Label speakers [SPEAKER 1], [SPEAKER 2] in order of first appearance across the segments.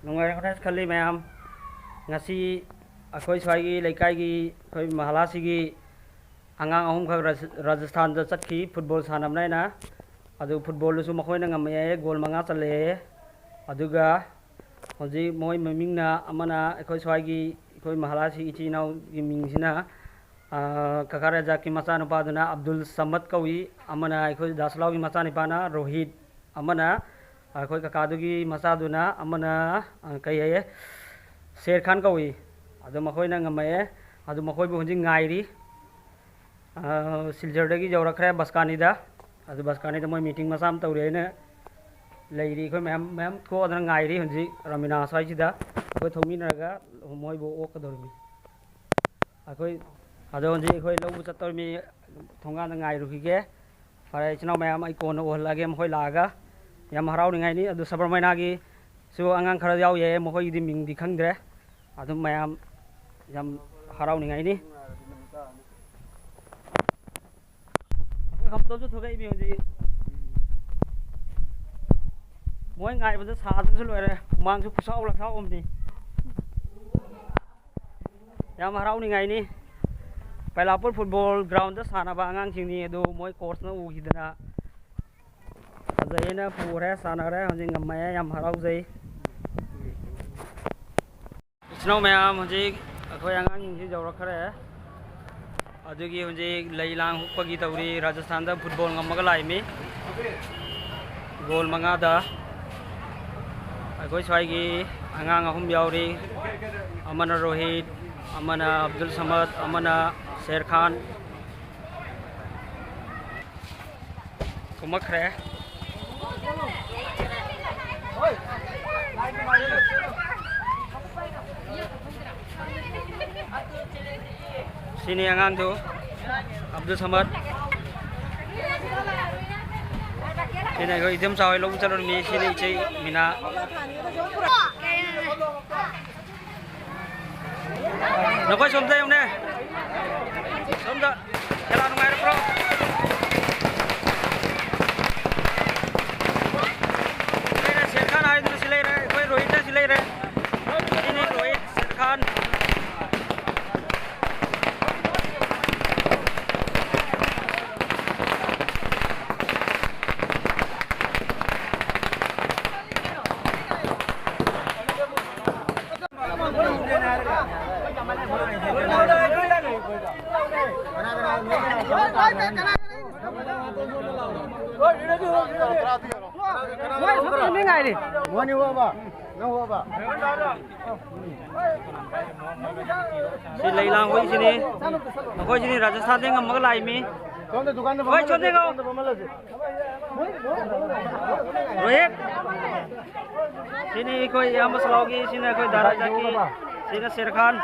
[SPEAKER 1] नुंगाई खली ma'am ngasi अखोई स्वाई लेकाई अखोई महालासी आंगांग अहम खग राजस्थान चटकी फुटबॉल सानमना फुटबॉल मखोन ngame गोल मंगा चले हजी मोई ममिंगना अखोई स्वाई अखोई महालासी इचीनाव की मिंगसिना कका राजा की मचा नुपादुना अब्दुल समद कौई अखोई दासलाव की मचा निपाना रोहित अखोई ककादुगी मचादुना कई है शेर खान कौई मखोन ngame मखोब हजी गायरी सिलचरदगी यौरखरे बसकानीदा बसकानी मोई मीटिंग मचा तौरेना लेरी अखोई मैम मैम थोदना गायरी हजी रमीना स्वाईसीदा अखोई थौमीनरगा मोइबो ओकदोरमी अखोई हजी अखोई लौबु चतोरमी थोंगाना गायरुखिगे फरे इचनाव मैम आई कोन ओहलागे मखोई लागा याम हराउनिंगाइनी सबरमैनागी सु आंगांग खरा याउये मखोइदी मिंगदी खंगद्रे मैम याम हराउनिंगाइनी खमतोजु थोगई मी हजी मोई गायबद सादसु लोरे मांगसु पुसाव लखाव ओमनी याम हराउनिंगाइनी पैलापुर फुटबॉल ग्राउंड सानबा आंगांसिंगनी अदु मोई कोर्सना उगिदना फजैना पुरे सानरे हजी ngame याम हराउजै इचनाव मैम हजी अखोई आंगांसिंगसि जौरखरे अदुगी हजी लैलांग हुक्पगी तौरी राजस्थान फुटबॉल ngamaga लाइमी गोल मंगादा अखोई स्वाईगी आंगांग अहुम याउरी अमना रोहित अमना अब्दुल समद अमना शेर खान कुमखरे सिनी आंगांग तो अब्दुल समद सिनी को इदम सावै लोग चलो मी सिनी इचे मिना नकोई सोमदा यमने सोमदा खेला नुंगाय प्रो शेर खान आय दु सिलै रे कोई रोहित सिलै रे सिनी रोहित शेर खान राजस्थान लाइमी रोहित कोई सलाउगी दारा जाकी शेर खान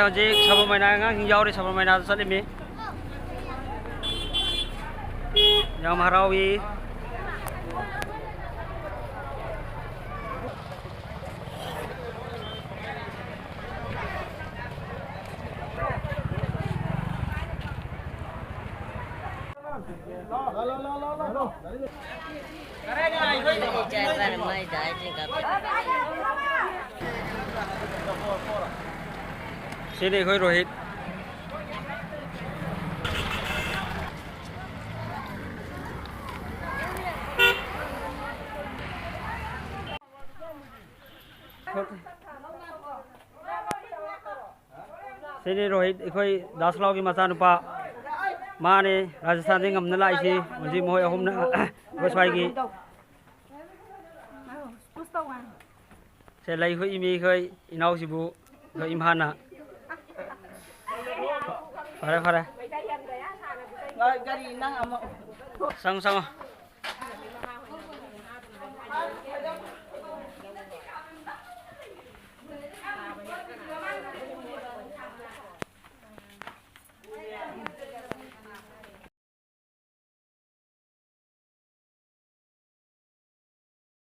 [SPEAKER 1] हजी सब महीना हिंजावरी सब महीना चलमी याम हरावी Sini khơi Rohit. Sini Rohit khơi Daslau ki macha nupa ma ne Rajasthan ding ngamna lai si onji moi ahum na goswai gi se lai khơi imi khơi inau sibu khơi imhana Fare. Sang sang.